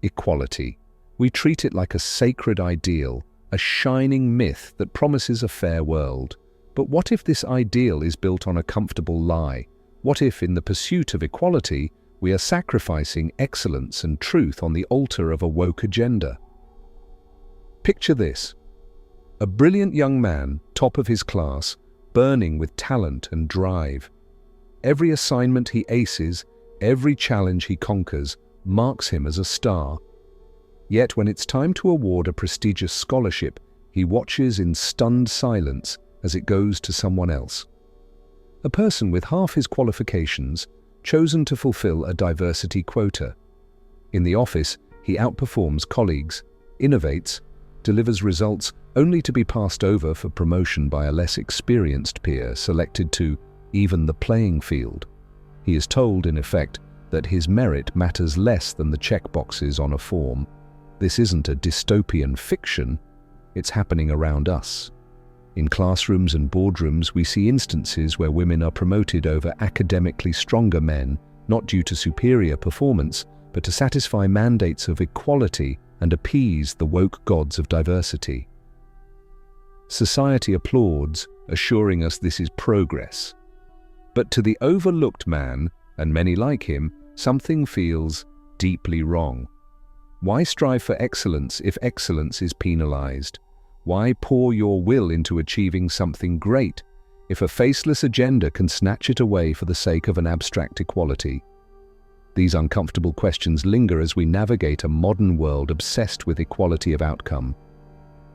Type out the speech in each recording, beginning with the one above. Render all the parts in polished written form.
equality. We treat it like a sacred ideal, a shining myth that promises a fair world. But what if this ideal is built on a comfortable lie? What if, in the pursuit of equality, we are sacrificing excellence and truth on the altar of a woke agenda? Picture this: a brilliant young man, top of his class, burning with talent and drive. Every assignment he aces, every challenge he conquers, marks him as a star. Yet when it's time to award a prestigious scholarship, he watches in stunned silence as it goes to someone else. A person with half his qualifications, chosen to fulfill a diversity quota. In the office, he outperforms colleagues, innovates, delivers results only to be passed over for promotion by a less experienced peer selected to even the playing field. He is told, in effect, that his merit matters less than the checkboxes on a form. This isn't a dystopian fiction, it's happening around us. In classrooms and boardrooms, we see instances where women are promoted over academically stronger men, not due to superior performance, but to satisfy mandates of equality and appease the woke gods of diversity. Society applauds, assuring us this is progress. But to the overlooked man, and many like him, something feels deeply wrong. Why strive for excellence if excellence is penalized? Why pour your will into achieving something great if a faceless agenda can snatch it away for the sake of an abstract equality? These uncomfortable questions linger as we navigate a modern world obsessed with equality of outcome.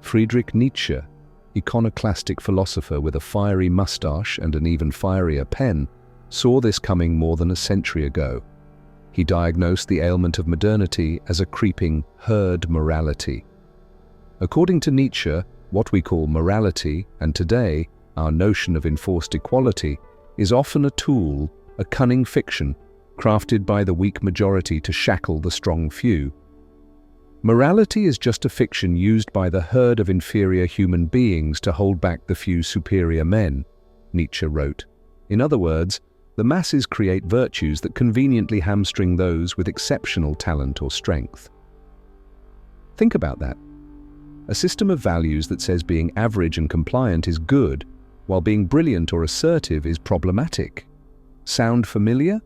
Friedrich Nietzsche, iconoclastic philosopher with a fiery mustache and an even fierier pen, saw this coming more than a century ago. He diagnosed the ailment of modernity as a creeping herd morality. According to Nietzsche, what we call morality, and today our notion of enforced equality, is often a tool, a cunning fiction, crafted by the weak majority to shackle the strong few. Morality is just a fiction used by the herd of inferior human beings to hold back the few superior men, Nietzsche wrote. In other words, the masses create virtues that conveniently hamstring those with exceptional talent or strength. Think about that. A system of values that says being average and compliant is good, while being brilliant or assertive is problematic. Sound familiar?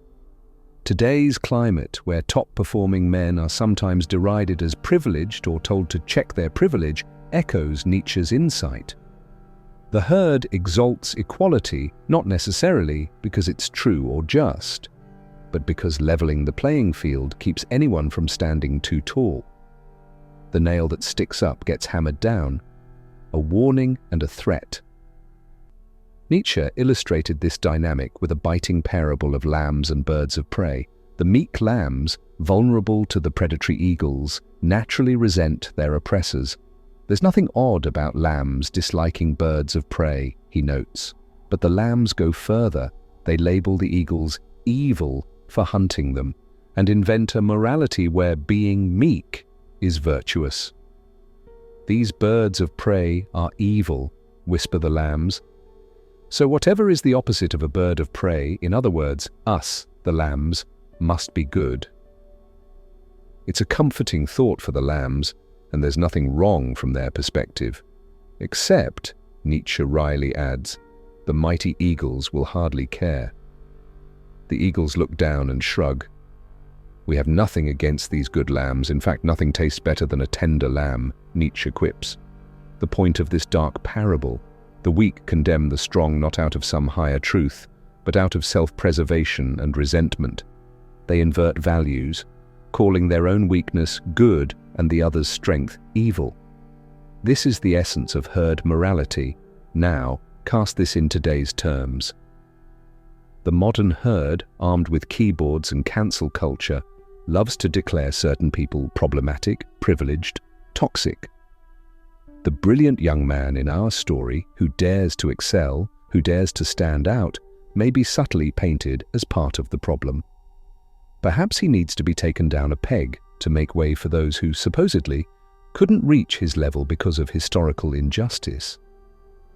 Today's climate, where top-performing men are sometimes derided as privileged or told to check their privilege, echoes Nietzsche's insight. The herd exalts equality, not necessarily because it's true or just, but because leveling the playing field keeps anyone from standing too tall. The nail that sticks up gets hammered down, a warning and a threat. Nietzsche illustrated this dynamic with a biting parable of lambs and birds of prey. The meek lambs, vulnerable to the predatory eagles, naturally resent their oppressors. There's nothing odd about lambs disliking birds of prey, he notes. But the lambs go further. They label the eagles evil for hunting them, and invent a morality where being meek is virtuous. These birds of prey are evil, whisper the lambs. So whatever is the opposite of a bird of prey, in other words, us, the lambs, must be good. It's a comforting thought for the lambs, and there's nothing wrong from their perspective. Except, Nietzsche wryly adds, the mighty eagles will hardly care. The eagles look down and shrug. We have nothing against these good lambs. In fact, nothing tastes better than a tender lamb, Nietzsche quips. The point of this dark parable: the weak condemn the strong not out of some higher truth, but out of self-preservation and resentment. They invert values, calling their own weakness good and the other's strength evil. This is the essence of herd morality. Now, cast this in today's terms. The modern herd, armed with keyboards and cancel culture, loves to declare certain people problematic, privileged, toxic. The brilliant young man in our story who dares to excel, who dares to stand out, may be subtly painted as part of the problem. Perhaps he needs to be taken down a peg to make way for those who, supposedly, couldn't reach his level because of historical injustice.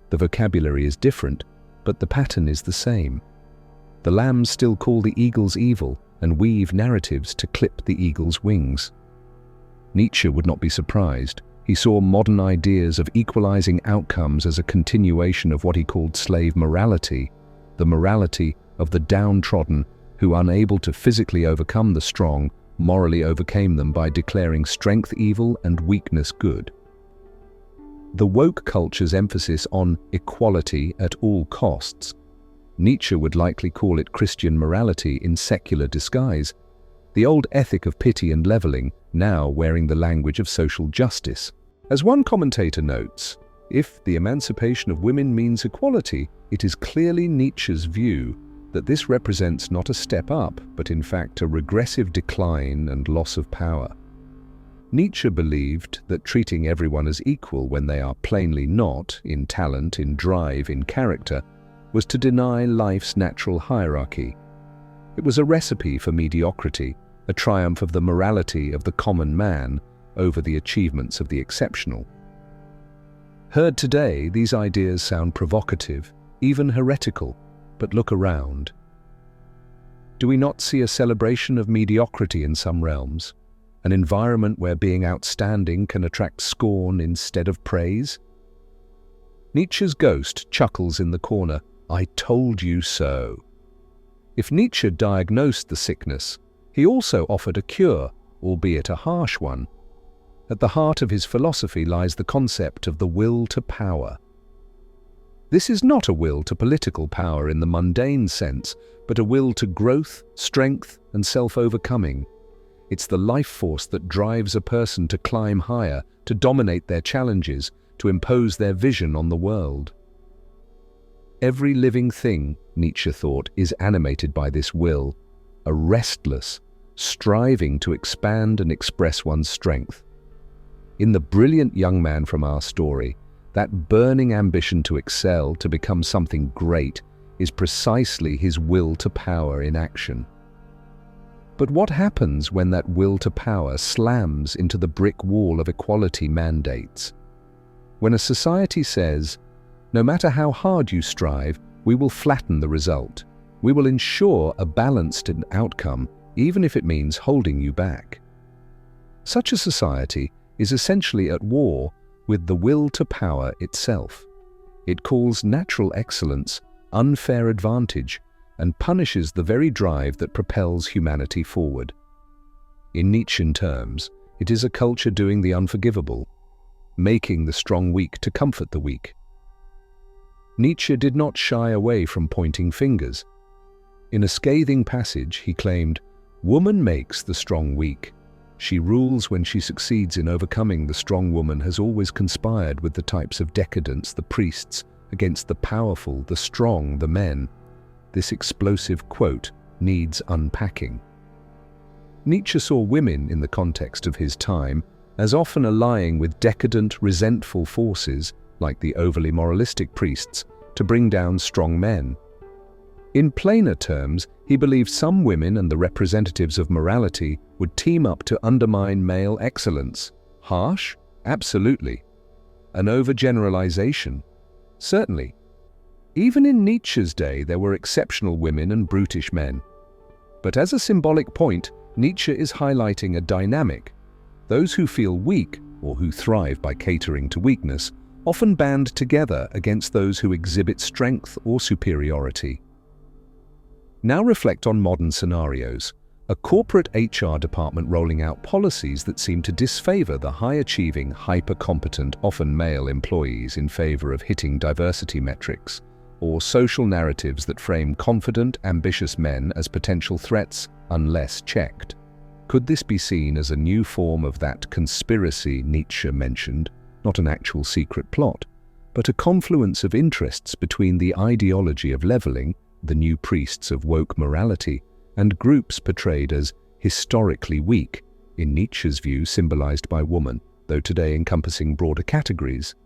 The vocabulary is different, but the pattern is the same. The lambs still call the eagles evil and weave narratives to clip the eagle's wings. Nietzsche would not be surprised. He saw modern ideas of equalizing outcomes as a continuation of what he called slave morality, the morality of the downtrodden who, unable to physically overcome the strong, morally overcame them by declaring strength evil and weakness good. The woke culture's emphasis on equality at all costs. Nietzsche would likely call it Christian morality in secular disguise, the old ethic of pity and leveling, now wearing the language of social justice. As one commentator notes, if the emancipation of women means equality, it is clearly Nietzsche's view that this represents not a step up, but in fact a regressive decline and loss of power. Nietzsche believed that treating everyone as equal when they are plainly not, in talent, in drive, in character, was to deny life's natural hierarchy. It was a recipe for mediocrity, a triumph of the morality of the common man over the achievements of the exceptional. Heard today, these ideas sound provocative, even heretical, but look around. Do we not see a celebration of mediocrity in some realms? An environment where being outstanding can attract scorn instead of praise? Nietzsche's ghost chuckles in the corner, "I told you so." If Nietzsche diagnosed the sickness, he also offered a cure, albeit a harsh one. At the heart of his philosophy lies the concept of the will to power. This is not a will to political power in the mundane sense, but a will to growth, strength, and self-overcoming. It's the life force that drives a person to climb higher, to dominate their challenges, to impose their vision on the world. Every living thing, Nietzsche thought, is animated by this will, a restless, striving to expand and express one's strength. In the brilliant young man from our story, that burning ambition to excel, to become something great, is precisely his will to power in action. But what happens when that will to power slams into the brick wall of equality mandates? When a society says, no matter how hard you strive, we will flatten the result. We will ensure a balanced outcome, even if it means holding you back. Such a society is essentially at war with the will to power itself. It calls natural excellence unfair advantage and punishes the very drive that propels humanity forward. In Nietzschean terms, it is a culture doing the unforgivable, making the strong weak to comfort the weak. Nietzsche did not shy away from pointing fingers. In a scathing passage, he claimed, "Woman makes the strong weak. She rules when she succeeds in overcoming. The strong woman has always conspired with the types of decadence, the priests, against the powerful, the strong, the men." This explosive quote needs unpacking. Nietzsche saw women, in the context of his time, as often allying with decadent, resentful forces, like the overly moralistic priests, to bring down strong men. In plainer terms, he believed some women and the representatives of morality would team up to undermine male excellence. Harsh? Absolutely. An overgeneralization? Certainly. Even in Nietzsche's day, there were exceptional women and brutish men. But as a symbolic point, Nietzsche is highlighting a dynamic. Those who feel weak, or who thrive by catering to weakness, often band together against those who exhibit strength or superiority. Now reflect on modern scenarios. A corporate HR department rolling out policies that seem to disfavor the high-achieving, hyper-competent, often male employees in favor of hitting diversity metrics, or social narratives that frame confident, ambitious men as potential threats unless checked. Could this be seen as a new form of that conspiracy Nietzsche mentioned? Not an actual secret plot, but a confluence of interests between the ideology of leveling, the new priests of woke morality, and groups portrayed as historically weak, in Nietzsche's view symbolized by woman, though today encompassing broader categories.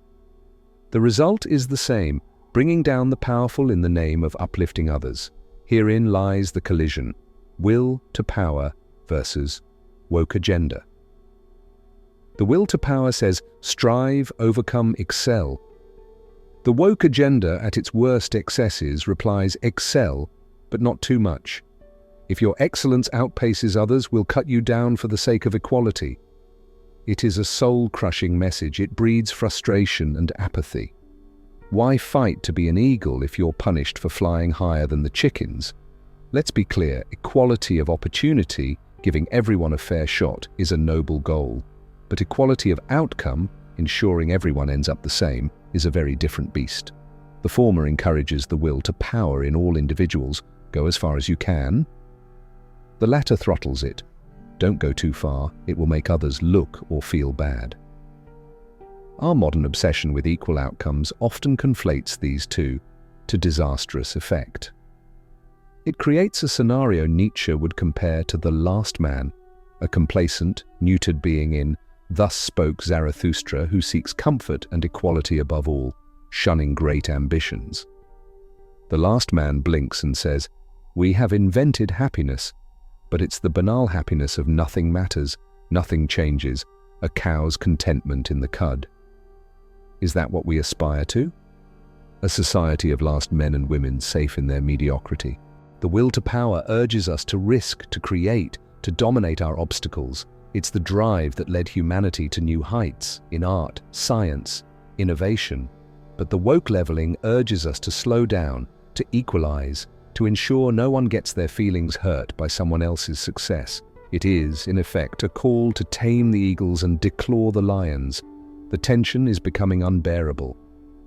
The result is the same, bringing down the powerful in the name of uplifting others. Herein lies the collision: will to power versus woke agenda. The will to power says, strive, overcome, excel. The woke agenda, at its worst excesses, replies, excel, but not too much. If your excellence outpaces others, we'll cut you down for the sake of equality. It is a soul-crushing message. It breeds frustration and apathy. Why fight to be an eagle if you're punished for flying higher than the chickens? Let's be clear, equality of opportunity, giving everyone a fair shot, is a noble goal. But equality of outcome, ensuring everyone ends up the same, is a very different beast. The former encourages the will to power in all individuals. Go as far as you can. The latter throttles it. Don't go too far, it will make others look or feel bad. Our modern obsession with equal outcomes often conflates these two to disastrous effect. It creates a scenario Nietzsche would compare to the last man, a complacent, neutered being in Thus Spoke Zarathustra, who seeks comfort and equality above all, shunning great ambitions. The last man blinks and says, "We have invented happiness, but it's the banal happiness of nothing matters, nothing changes, a cow's contentment in the cud." Is that what we aspire to? A society of last men and women safe in their mediocrity. The will to power urges us to risk, to create, to dominate our obstacles. It's the drive that led humanity to new heights in art, science, innovation. But the woke leveling urges us to slow down, to equalize, to ensure no one gets their feelings hurt by someone else's success. It is, in effect, a call to tame the eagles and declaw the lions. The tension is becoming unbearable.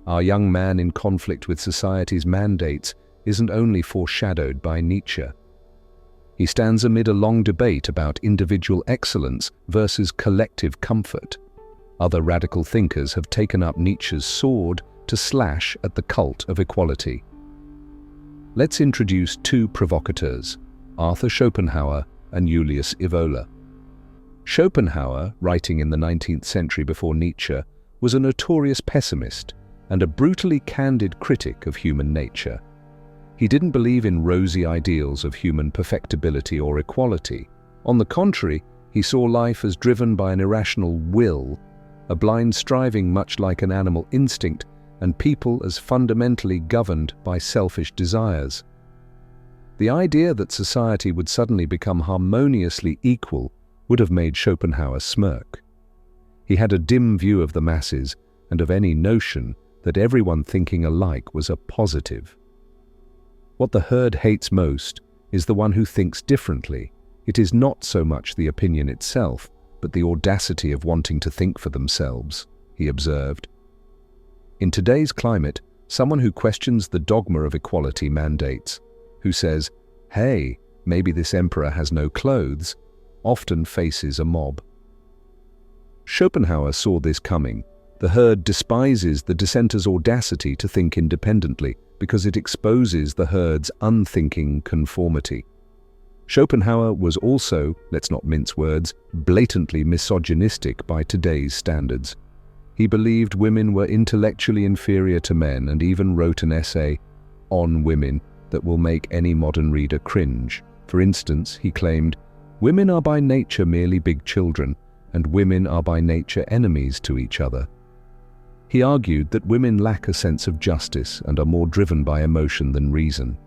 Our young man in conflict with society's mandates isn't only foreshadowed by Nietzsche. He stands amid a long debate about individual excellence versus collective comfort. Other radical thinkers have taken up Nietzsche's sword to slash at the cult of equality. Let's introduce two provocateurs, Arthur Schopenhauer and Julius Evola. Schopenhauer, writing in the 19th century before Nietzsche, was a notorious pessimist and a brutally candid critic of human nature. He didn't believe in rosy ideals of human perfectibility or equality. On the contrary, he saw life as driven by an irrational will, a blind striving much like an animal instinct, and people as fundamentally governed by selfish desires. The idea that society would suddenly become harmoniously equal would have made Schopenhauer smirk. He had a dim view of the masses and of any notion that everyone thinking alike was a positive. What the herd hates most is the one who thinks differently. It is not so much the opinion itself, but the audacity of wanting to think for themselves, he observed. In today's climate, someone who questions the dogma of equality mandates, who says, "Hey, maybe this emperor has no clothes," often faces a mob. Schopenhauer saw this coming. The herd despises the dissenter's audacity to think independently because it exposes the herd's unthinking conformity. Schopenhauer was also, let's not mince words, blatantly misogynistic by today's standards. He believed women were intellectually inferior to men and even wrote an essay on women that will make any modern reader cringe. For instance, he claimed, "Women are by nature merely big children, and women are by nature enemies to each other." He argued that women lack a sense of justice and are more driven by emotion than reason.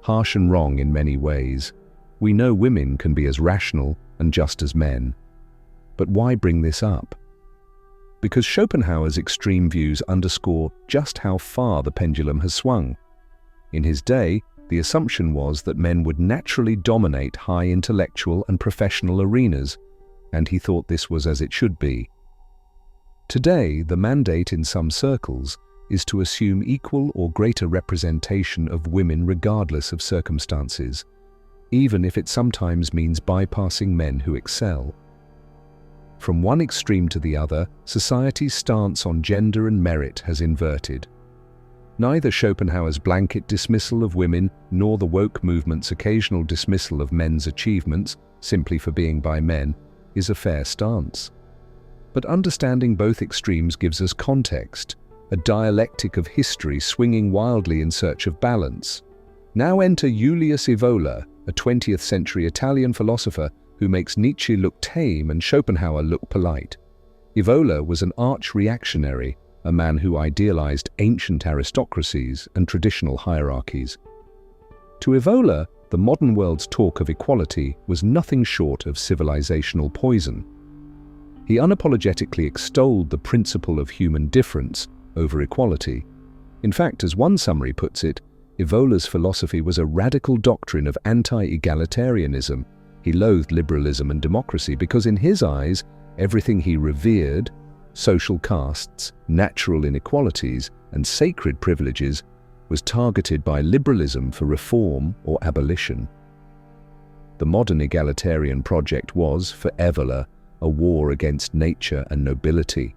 Harsh and wrong in many ways. We know women can be as rational and just as men. But why bring this up? Because Schopenhauer's extreme views underscore just how far the pendulum has swung. In his day, the assumption was that men would naturally dominate high intellectual and professional arenas, and he thought this was as it should be. Today, the mandate in some circles is to assume equal or greater representation of women regardless of circumstances, even if it sometimes means bypassing men who excel. From one extreme to the other, society's stance on gender and merit has inverted. Neither Schopenhauer's blanket dismissal of women nor the woke movement's occasional dismissal of men's achievements, simply for being by men, is a fair stance. But understanding both extremes gives us context, a dialectic of history swinging wildly in search of balance. Now enter Julius Evola, a 20th century Italian philosopher who makes Nietzsche look tame and Schopenhauer look polite. Evola was an arch-reactionary, a man who idealized ancient aristocracies and traditional hierarchies. To Evola, the modern world's talk of equality was nothing short of civilizational poison. He unapologetically extolled the principle of human difference over equality. In fact, as one summary puts it, Evola's philosophy was a radical doctrine of anti-egalitarianism. He loathed liberalism and democracy because in his eyes, everything he revered, social castes, natural inequalities, and sacred privileges, was targeted by liberalism for reform or abolition. The modern egalitarian project was, for Evola, a war against nature and nobility.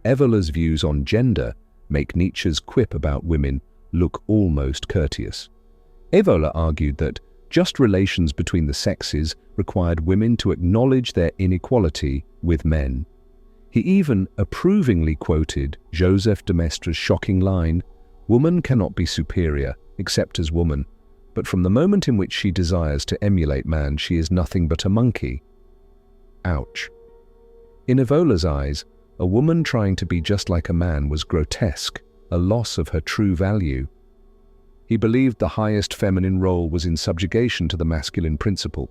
Evola's views on gender make Nietzsche's quip about women look almost courteous. Evola argued that just relations between the sexes required women to acknowledge their inequality with men. He even approvingly quoted Joseph de Maistre's shocking line, "Woman cannot be superior, except as woman, but from the moment in which she desires to emulate man, she is nothing but a monkey." Ouch. In Evola's eyes, a woman trying to be just like a man was grotesque, a loss of her true value. He believed the highest feminine role was in subjugation to the masculine principle.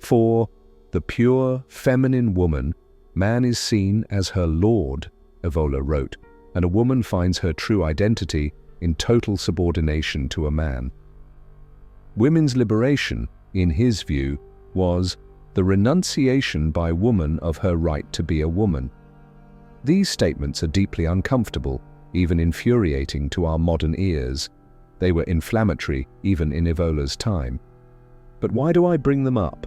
For the pure, feminine woman, man is seen as her lord, Evola wrote, and a woman finds her true identity in total subordination to a man. Women's liberation, in his view, was the renunciation by woman of her right to be a woman. These statements are deeply uncomfortable, even infuriating to our modern ears. They were inflammatory even in Evola's time. But why do I bring them up?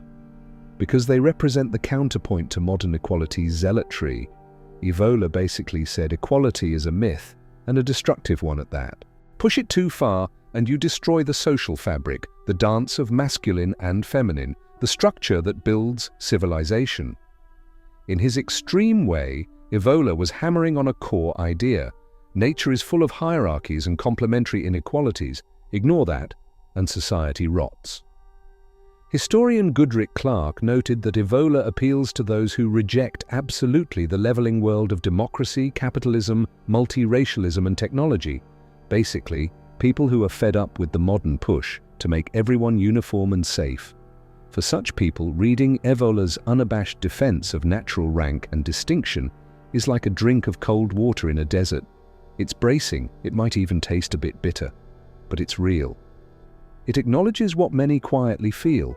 Because they represent the counterpoint to modern equality zealotry. Evola basically said equality is a myth, and a destructive one at that. Push it too far and you destroy the social fabric, the dance of masculine and feminine, the structure that builds civilization. In his extreme way, Evola was hammering on a core idea. Nature is full of hierarchies and complementary inequalities. Ignore that, and society rots. Historian Goodrick Clark noted that Evola appeals to those who reject absolutely the leveling world of democracy, capitalism, multiracialism, and technology. Basically, people who are fed up with the modern push to make everyone uniform and safe. For such people, reading Evola's unabashed defense of natural rank and distinction is like a drink of cold water in a desert. It's bracing, it might even taste a bit bitter, but it's real. It acknowledges what many quietly feel.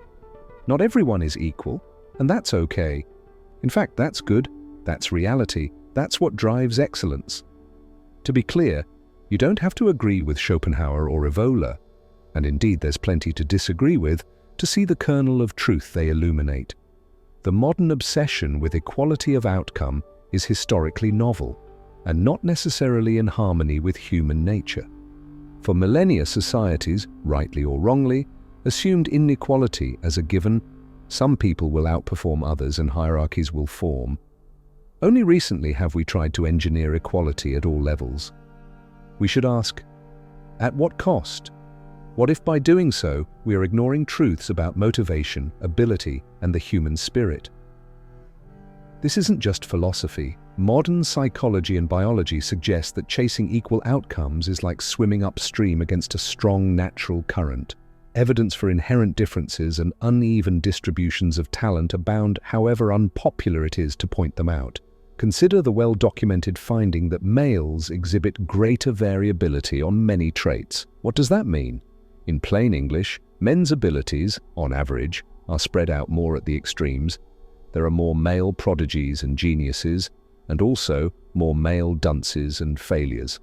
Not everyone is equal, and that's okay. In fact, that's good, that's reality, that's what drives excellence. To be clear, you don't have to agree with Schopenhauer or Evola, and indeed there's plenty to disagree with, to see the kernel of truth they illuminate. The modern obsession with equality of outcome is historically novel, and not necessarily in harmony with human nature. For millennia, societies, rightly or wrongly, assumed inequality as a given. Some people will outperform others and hierarchies will form. Only recently have we tried to engineer equality at all levels. We should ask, at what cost? What if by doing so, we are ignoring truths about motivation, ability, and the human spirit? This isn't just philosophy. Modern psychology and biology suggest that chasing equal outcomes is like swimming upstream against a strong natural current. Evidence for inherent differences and uneven distributions of talent abound, however unpopular it is to point them out. Consider the well-documented finding that males exhibit greater variability on many traits. What does that mean? In plain English, men's abilities, on average, are spread out more at the extremes. There are more male prodigies and geniuses, and also more male dunces and failures.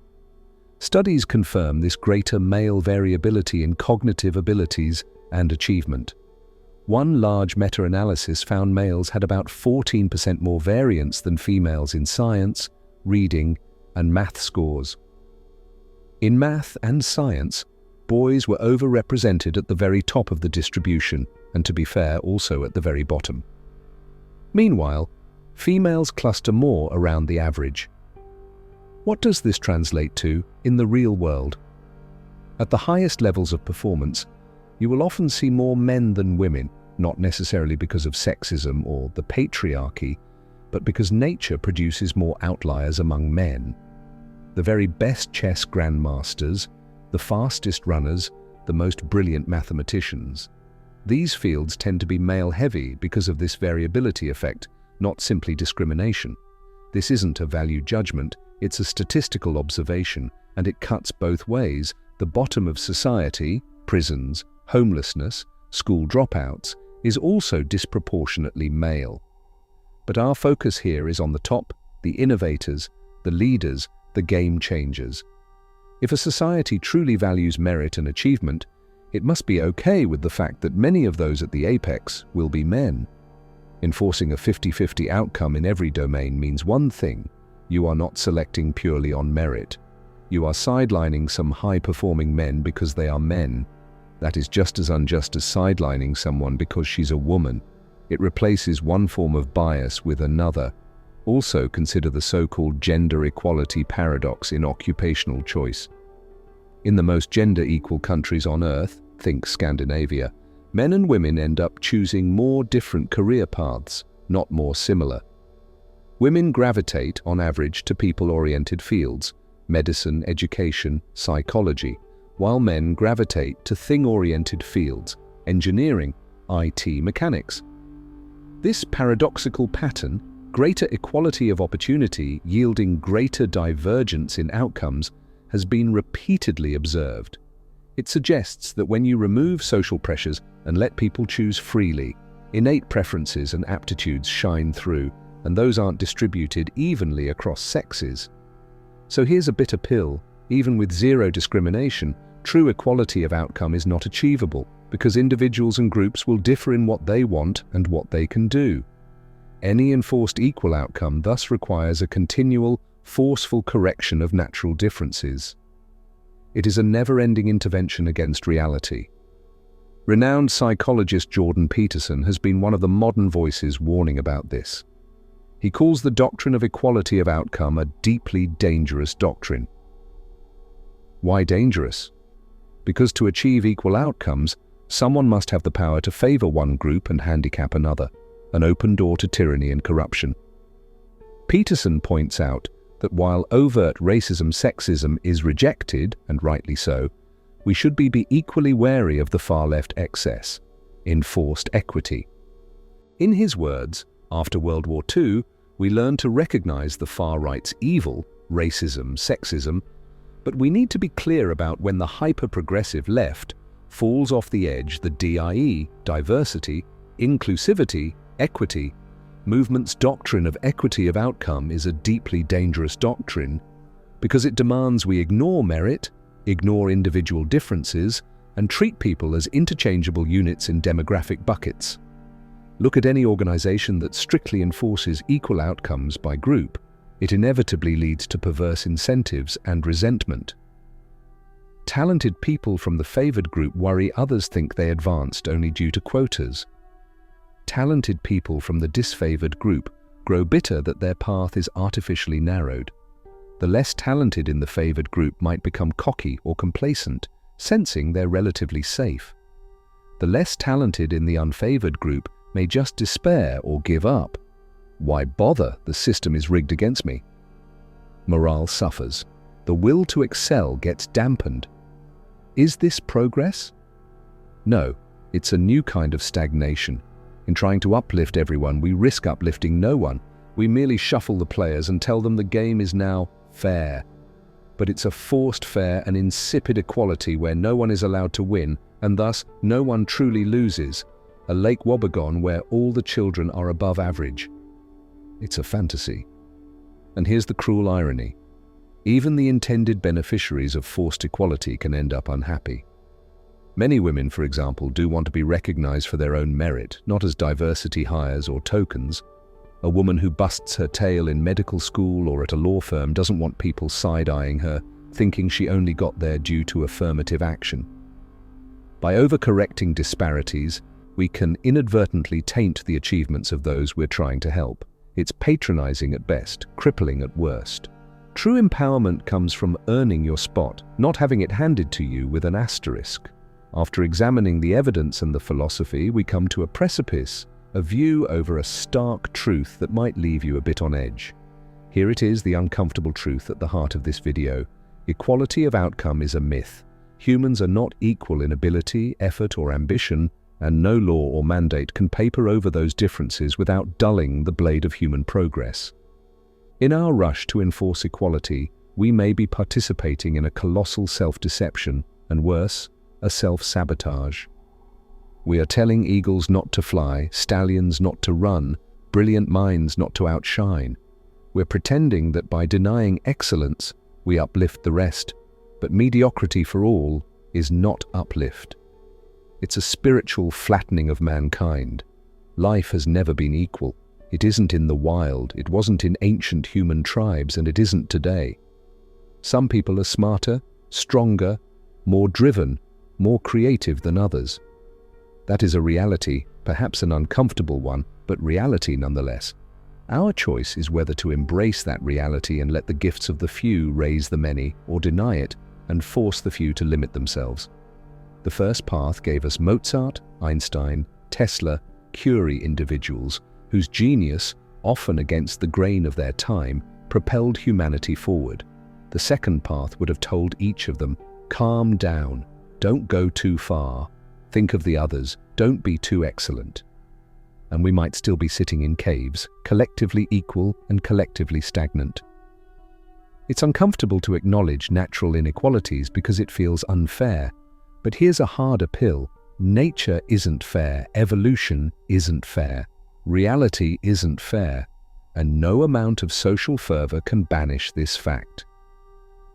Studies confirm this greater male variability in cognitive abilities and achievement. One large meta-analysis found males had about 14% more variance than females in science, reading, and math scores. In math and science, boys were overrepresented at the very top of the distribution, and to be fair, also at the very bottom. Meanwhile, females cluster more around the average. What does this translate to in the real world? At the highest levels of performance, you will often see more men than women, not necessarily because of sexism or the patriarchy, but because nature produces more outliers among men. The very best chess grandmasters, the fastest runners, the most brilliant mathematicians. These fields tend to be male-heavy because of this variability effect, not simply discrimination. This isn't a value judgment, it's a statistical observation, and it cuts both ways. The bottom of society, prisons, homelessness, school dropouts, is also disproportionately male. But our focus here is on the top, the innovators, the leaders, the game changers. If a society truly values merit and achievement, it must be okay with the fact that many of those at the apex will be men. Enforcing a 50-50 outcome in every domain means one thing: you are not selecting purely on merit. You are sidelining some high-performing men because they are men. That is just as unjust as sidelining someone because she's a woman. It replaces one form of bias with another. Also consider the so-called gender equality paradox in occupational choice. In the most gender-equal countries on Earth, think Scandinavia, men and women end up choosing more different career paths, not more similar. Women gravitate, on average, to people-oriented fields, medicine, education, psychology, while men gravitate to thing-oriented fields, engineering, IT, mechanics. This paradoxical pattern, greater equality of opportunity yielding greater divergence in outcomes, has been repeatedly observed. It suggests that when you remove social pressures and let people choose freely, innate preferences and aptitudes shine through, and those aren't distributed evenly across sexes. So here's a bitter pill: even with zero discrimination, true equality of outcome is not achievable, because individuals and groups will differ in what they want and what they can do. Any enforced equal outcome thus requires a continual, forceful correction of natural differences. It is a never-ending intervention against reality. Renowned psychologist Jordan Peterson has been one of the modern voices warning about this. He calls the doctrine of equality of outcome a deeply dangerous doctrine. Why dangerous? Because to achieve equal outcomes, someone must have the power to favor one group and handicap another, an open door to tyranny and corruption. Peterson points out that while overt racism-sexism is rejected, and rightly so, we should be equally wary of the far-left excess, enforced equity. In his words, after World War II, we learned to recognize the far-right's evil, racism, sexism, but we need to be clear about when the hyper-progressive left falls off the edge. The DIE, diversity, inclusivity, equity, movement's doctrine of equity of outcome is a deeply dangerous doctrine because it demands we ignore merit, ignore individual differences, and treat people as interchangeable units in demographic buckets. Look at any organization that strictly enforces equal outcomes by group. It inevitably leads to perverse incentives and resentment. Talented people from the favored group worry others think they advanced only due to quotas. Talented people from the disfavored group grow bitter that their path is artificially narrowed. The less talented in the favored group might become cocky or complacent, sensing they're relatively safe. The less talented in the unfavored group may just despair or give up. Why bother? The system is rigged against me. Morale suffers. The will to excel gets dampened. Is this progress? No, it's a new kind of stagnation. In trying to uplift everyone, we risk uplifting no one. We merely shuffle the players and tell them the game is now fair. But it's a forced fair and insipid equality where no one is allowed to win, and thus no one truly loses. A Lake Wobegon where all the children are above average. It's a fantasy. And here's the cruel irony. Even the intended beneficiaries of forced equality can end up unhappy. Many women, for example, do want to be recognized for their own merit, not as diversity hires or tokens. A woman who busts her tail in medical school or at a law firm doesn't want people side-eyeing her, thinking she only got there due to affirmative action. By overcorrecting disparities, we can inadvertently taint the achievements of those we're trying to help. It's patronizing at best, crippling at worst. True empowerment comes from earning your spot, not having it handed to you with an asterisk. After examining the evidence and the philosophy, we come to a precipice, a view over a stark truth that might leave you a bit on edge. Here it is, the uncomfortable truth at the heart of this video. Equality of outcome is a myth. Humans are not equal in ability, effort, or ambition, and no law or mandate can paper over those differences without dulling the blade of human progress. In our rush to enforce equality, we may be participating in a colossal self-deception, and worse, a self-sabotage. We are telling eagles not to fly, stallions not to run, brilliant minds not to outshine. We're pretending that by denying excellence, we uplift the rest, but mediocrity for all is not uplift. It's a spiritual flattening of mankind. Life has never been equal. It isn't in the wild, it wasn't in ancient human tribes, and it isn't today. Some people are smarter, stronger, more driven, more creative than others. That is a reality, perhaps an uncomfortable one, but reality nonetheless. Our choice is whether to embrace that reality and let the gifts of the few raise the many, or deny it and force the few to limit themselves. The first path gave us Mozart, Einstein, Tesla, Curie individuals whose genius, often against the grain of their time, propelled humanity forward. The second path would have told each of them, calm down, don't go too far, think of the others, don't be too excellent. And we might still be sitting in caves, collectively equal and collectively stagnant. It's uncomfortable to acknowledge natural inequalities because it feels unfair. But here's a harder pill. Nature isn't fair, evolution isn't fair, reality isn't fair, and no amount of social fervor can banish this fact.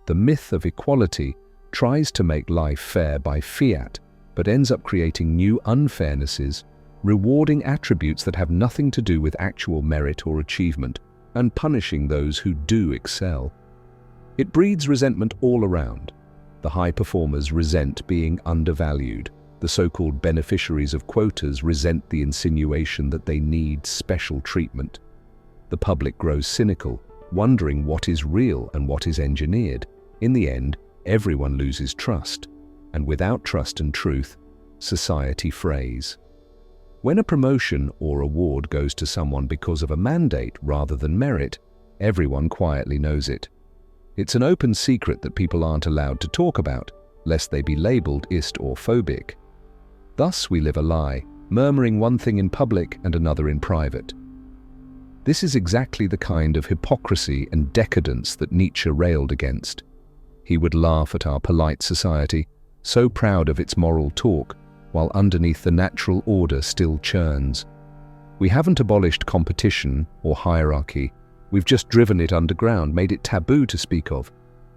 The myth of equality tries to make life fair by fiat, but ends up creating new unfairnesses, rewarding attributes that have nothing to do with actual merit or achievement, and punishing those who do excel. It breeds resentment all around. The high performers resent being undervalued. The so-called beneficiaries of quotas resent the insinuation that they need special treatment. The public grows cynical, wondering what is real and what is engineered. In the end, everyone loses trust, and without trust and truth, society frays. When a promotion or award goes to someone because of a mandate rather than merit, everyone quietly knows it. It's an open secret that people aren't allowed to talk about, lest they be labeled ist or phobic. Thus we live a lie, murmuring one thing in public and another in private. This is exactly the kind of hypocrisy and decadence that Nietzsche railed against. He would laugh at our polite society, so proud of its moral talk, while underneath the natural order still churns. We haven't abolished competition or hierarchy. We've just driven it underground, made it taboo to speak of.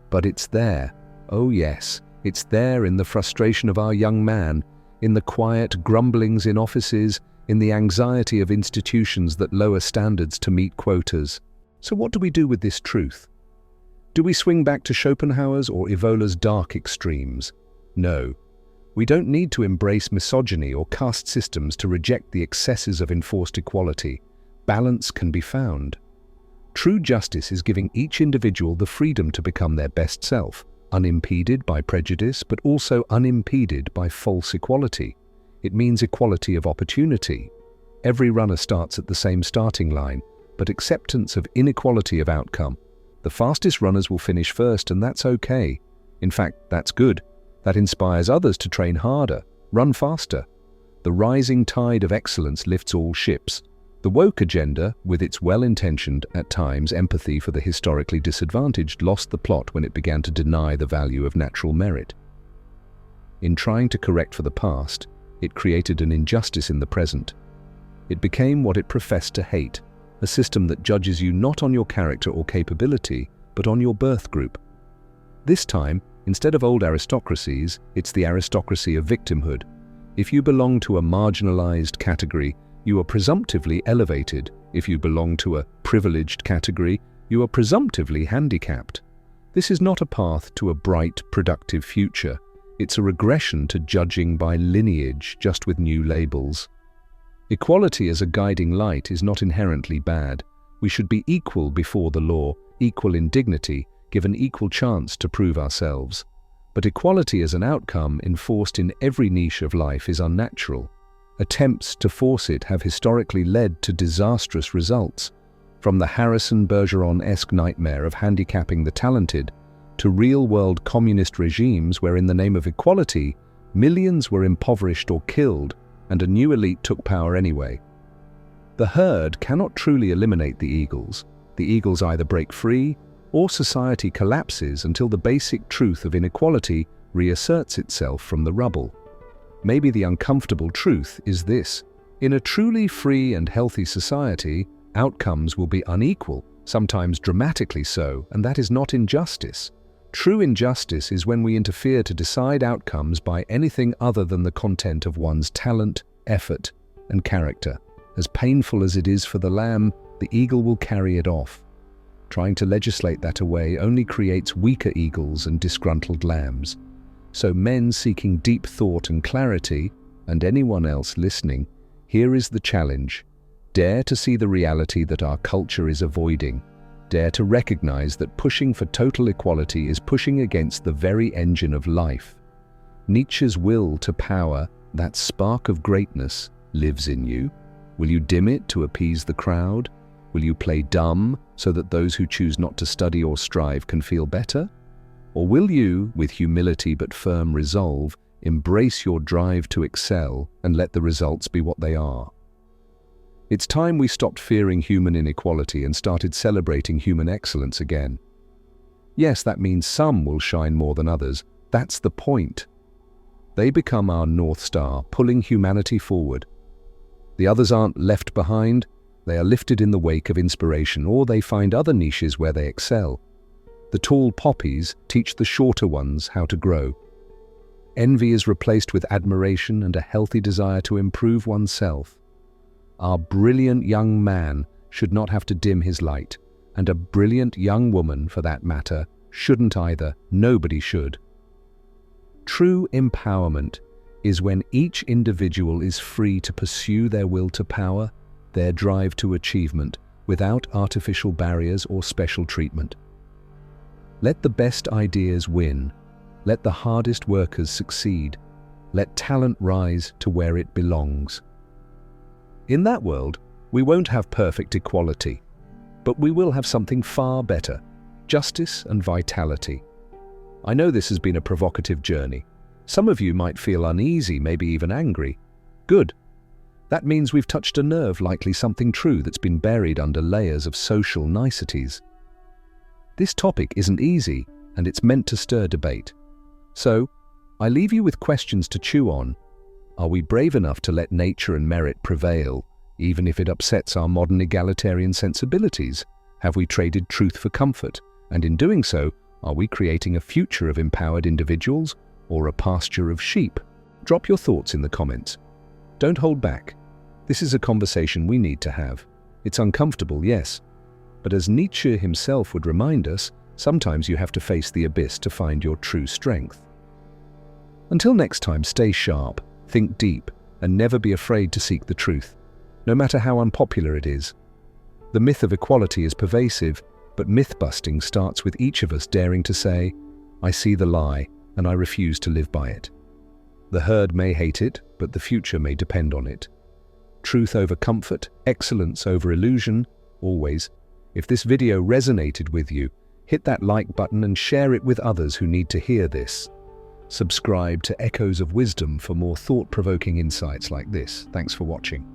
But it's there. Oh yes, it's there in the frustration of our young man, in the quiet grumblings in offices, in the anxiety of institutions that lower standards to meet quotas. So what do we do with this truth? Do we swing back to Schopenhauer's or Evola's dark extremes? No. We don't need to embrace misogyny or caste systems to reject the excesses of enforced equality. Balance can be found. True justice is giving each individual the freedom to become their best self, unimpeded by prejudice, but also unimpeded by false equality. It means equality of opportunity. Every runner starts at the same starting line, but acceptance of inequality of outcome. The fastest runners will finish first, and that's okay. In fact, that's good. That inspires others to train harder, run faster. The rising tide of excellence lifts all ships. The woke agenda, with its well-intentioned, at times, empathy for the historically disadvantaged, lost the plot when it began to deny the value of natural merit. In trying to correct for the past, it created an injustice in the present. It became what it professed to hate, a system that judges you not on your character or capability, but on your birth group. This time, instead of old aristocracies, it's the aristocracy of victimhood. If you belong to a marginalized category, you are presumptively elevated. If you belong to a privileged category, you are presumptively handicapped. This is not a path to a bright, productive future. It's a regression to judging by lineage, just with new labels. Equality as a guiding light is not inherently bad. We should be equal before the law, equal in dignity, given equal chance to prove ourselves. But equality as an outcome enforced in every niche of life is unnatural. Attempts to force it have historically led to disastrous results, from the Harrison Bergeron-esque nightmare of handicapping the talented to real-world communist regimes where in the name of equality, millions were impoverished or killed, and a new elite took power anyway. The herd cannot truly eliminate the eagles. The eagles either break free, or society collapses until the basic truth of inequality reasserts itself from the rubble. Maybe the uncomfortable truth is this: in a truly free and healthy society, outcomes will be unequal, sometimes dramatically so, and that is not injustice. True injustice is when we interfere to decide outcomes by anything other than the content of one's talent, effort, and character. As painful as it is for the lamb, the eagle will carry it off. Trying to legislate that away only creates weaker eagles and disgruntled lambs. So men seeking deep thought and clarity, and anyone else listening, here is the challenge. Dare to see the reality that our culture is avoiding. Dare to recognize that pushing for total equality is pushing against the very engine of life. Nietzsche's will to power, that spark of greatness, lives in you. Will you dim it to appease the crowd? Will you play dumb so that those who choose not to study or strive can feel better? Or will you, with humility but firm resolve, embrace your drive to excel and let the results be what they are? It's time we stopped fearing human inequality and started celebrating human excellence again. Yes, that means some will shine more than others. That's the point. They become our North Star, pulling humanity forward. The others aren't left behind. They are lifted in the wake of inspiration, or they find other niches where they excel. The tall poppies teach the shorter ones how to grow. Envy is replaced with admiration and a healthy desire to improve oneself. Our brilliant young man should not have to dim his light, and a brilliant young woman, for that matter, shouldn't either. Nobody should. True empowerment is when each individual is free to pursue their will to power, their drive to achievement, without artificial barriers or special treatment. Let the best ideas win. Let the hardest workers succeed. Let talent rise to where it belongs. In that world, we won't have perfect equality, but we will have something far better: justice and vitality. I know this has been a provocative journey. Some of you might feel uneasy, maybe even angry. Good. That means we've touched a nerve, likely something true that's been buried under layers of social niceties. This topic isn't easy, and it's meant to stir debate. So, I leave you with questions to chew on. Are we brave enough to let nature and merit prevail, even if it upsets our modern egalitarian sensibilities? Have we traded truth for comfort? And in doing so, are we creating a future of empowered individuals or a pasture of sheep? Drop your thoughts in the comments. Don't hold back. This is a conversation we need to have. It's uncomfortable, yes, but as Nietzsche himself would remind us, sometimes you have to face the abyss to find your true strength. Until next time, stay sharp, think deep, and never be afraid to seek the truth, no matter how unpopular it is. The myth of equality is pervasive, but myth-busting starts with each of us daring to say, "I see the lie, and I refuse to live by it." The herd may hate it, but the future may depend on it. Truth over comfort, excellence over illusion, always. If this video resonated with you, hit that like button and share it with others who need to hear this. Subscribe to Echoes of Wisdom for more thought-provoking insights like this. Thanks for watching.